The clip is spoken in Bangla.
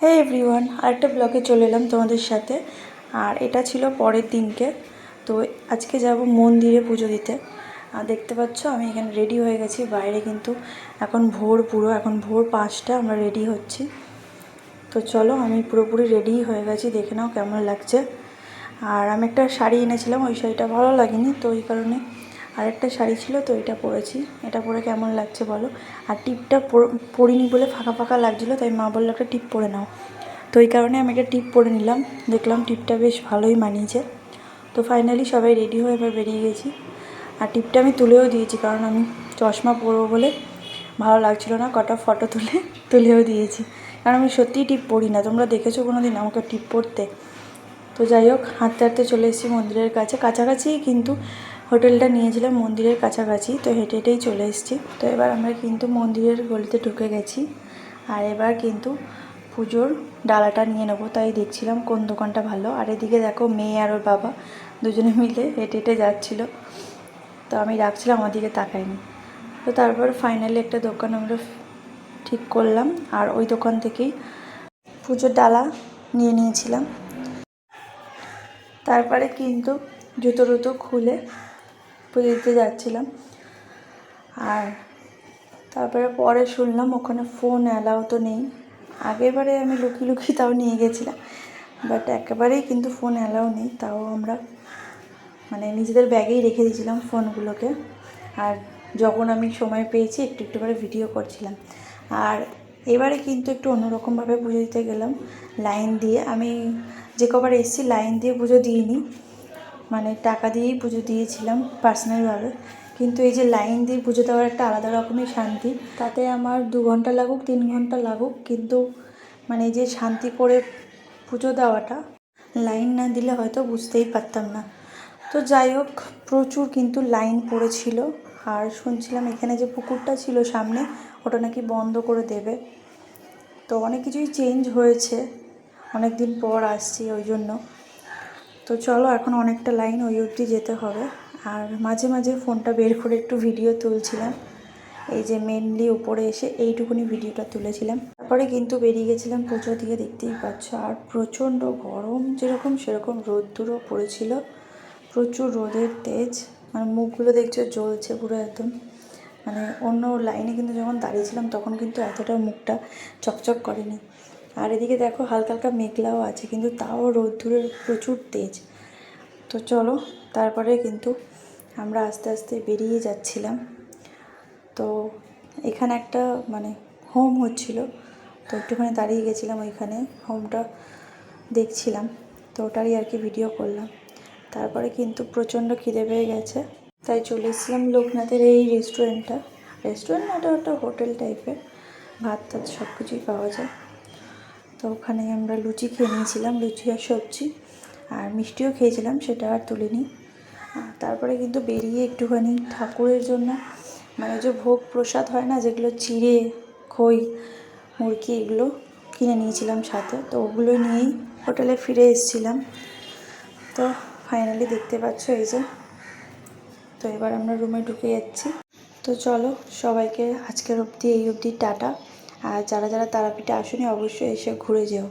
হে এভরিওয়ান, আরেকটা ব্লগে চলে এলাম তোমাদের সাথে। আর এটা ছিল পরের দিনকে। তো আজকে যাব মন্দিরে পুজো দিতে। আর দেখতে পাচ্ছ আমি এখানে রেডি হয়ে গেছি। বাইরে কিন্তু এখন ভোর, পুরো এখন ভোর 5টা, আমরা রেডি হচ্ছি। তো চলো, আমি পুরোপুরি রেডি হয়ে গেছি, দেখে নাও কেমন লাগছে। আর আমি একটা শাড়ি এনেছিলাম, ওই শাড়িটা ভালো লাগেনি, তো ওই কারণে আরেকটা শাড়ি ছিল, তো এটা পরেছি। এটা পরে কেমন লাগছে বলো। আর টিপটা পরিনি বলে ফাঁকা ফাঁকা লাগছিলো, তাই মা বললো একটা টিপ পরে নাও। তো এই কারণে আমি একটা টিপ পরে নিলাম, দেখলাম টিপটা বেশ ভালোই মানিয়েছে। তো ফাইনালি সবাই রেডি হয়ে এবার বেরিয়ে গেছি। আর টিপটা আমি তুলেও দিয়েছি, কারণ আমি চশমা পরবো বলে ভালো লাগছিলো না। কটা ফটো তুলেও দিয়েছি, কারণ আমি সত্যিই টিপ পরি না। তোমরা দেখেছো কোনো দিন আমাকে টিপ পরতে? তো যাই হোক, হাঁটতে হাঁটতে চলে এসেছি মন্দিরের কাছাকাছিই, কিন্তু হোটেলটা নিয়েছিলাম মন্দিরের কাছাকাছি, তো হেঁটে হেঁটেই চলে এসেছি। তো এবার আমরা কিন্তু মন্দিরের গলিতে ঢুকে গেছি। আর এবার কিন্তু পুজোর ডালাটা নিয়ে নেবো, তাই দেখছিলাম কোন দোকানটা ভালো। আর এদিকে দেখো, মেয়ে আর ওর বাবা দুজনে মিলে হেঁটে হেঁটে যাচ্ছিলো। তো আমি রাখছিলাম, আমার দিকে তাকাইনি। তো তারপর ফাইনালি একটা দোকান আমরা ঠিক করলাম, আর ওই দোকান থেকেই পুজোর ডালা নিয়ে নিয়েছিলাম। তারপরে কিন্তু জুতো খুলে পুজো দিতে যাচ্ছিলাম। আর পরে শুনলাম ওখানে ফোন অ্যালাউ তো নেই। আগেরবারে আমি লুকিয়ে তাও নিয়ে গেছিলাম, বাট একেবারেই কিন্তু ফোন অ্যালাউ নেই। তাও আমরা নিজেদের ব্যাগেই রেখে দিয়েছিলাম ফোনগুলোকে। আর যখন আমি সময় পেয়েছি একটু একটু করে ভিডিও করছিলাম। আর এবারে কিন্তু একটু অন্যরকমভাবে পুজো দিতে গেলাম, লাইন দিয়ে। আমি যে কবার এসেছি লাইন দিয়ে পুজো দিইনি, টাকা দিয়েই পুজো দিয়েছিলাম পার্সোনালভাবে। কিন্তু এই যে লাইন দিয়ে পুজো দেওয়ার একটা আলাদা রকমের শান্তি। তাতে আমার 2 ঘন্টা লাগুক 3 ঘন্টা লাগুক, কিন্তু এই যে শান্তি করে পুজো দেওয়াটা, লাইন না দিলে হয়তো বুঝতেই পারতাম না। তো যাই হোক, প্রচুর কিন্তু লাইন পড়েছিল। আর শুনছিলাম এখানে যে পুকুরটা ছিল সামনে, ওটা নাকি বন্ধ করে দেবে। তো অনেক কিছুই চেঞ্জ হয়েছে, অনেক দিন পর আসছি ওই জন্য। তো চলো, এখন অনেকটা লাইন, ওই অবধি যেতে হবে। আর মাঝে মাঝে ফোনটা বের করে একটু ভিডিও তুলছিলাম। এই যে মেনলি উপরে এসে এইটুকুনি ভিডিওটা তুলেছিলাম। তারপরে কিন্তু বেরিয়ে গেছিলাম পুজো দিয়ে, দেখতেই পাচ্ছ। আর প্রচণ্ড গরম, যেরকম সেরকম রোদ্দুরও পড়েছিল, প্রচুর রোদের তেজ। মুখগুলো দেখছো জ্বলছে পুরো একদম। অন্য লাইনে কিন্তু যখন দাঁড়িয়েছিলাম তখন কিন্তু এতটা মুখটা চকচক করেনি। আর এদিকে দেখো হালকা হালকা মেঘলাও আছে, কিন্তু তাও রোদ্দুরের প্রচুর তেজ। তো চলো, তারপরে কিন্তু আমরা আস্তে আস্তে বেরিয়ে যাচ্ছিলাম। তো এখানে একটা হোম হচ্ছিল, তো একটুখানি দাঁড়িয়ে গেছিলাম ওইখানে, হোমটা দেখছিলাম। তো ওটারই আর কি ভিডিও করলাম। তারপরে কিন্তু প্রচণ্ড খিদে পেয়ে গেছে, তাই চলে এসেছিলাম লোকনাথের এই রেস্টুরেন্ট না, এটা একটা হোটেল টাইপের, ভাত টাত সব কিছুই পাওয়া যায়। তো ওখানে আমরা লুচি খেয়ে নিয়েছিলাম, লুচি আর সবজি, আর মিষ্টিও খেয়েছিলাম, সেটা আর তুলিনি। তারপরে কিন্তু বেরিয়ে একটুখানি ঠাকুরের জন্য যে ভোগ প্রসাদ হয় না, যেগুলো চিড়ে, খই, মুরগি, এগুলো কিনে নিয়েছিলাম সাথে। তো ওগুলো নিয়েই হোটেলে ফিরে এসেছিলাম। তো ফাইনালি দেখতে পাচ্ছ এই যে। তো এবার আমরা রুমে ঢুকে যাচ্ছি। তো চলো, সবাইকে আজকের অবধি এই অবধি টাটা। আর যারা যারা তারাপীঠে আসেনি অবশ্যই এসে ঘুরে যেও।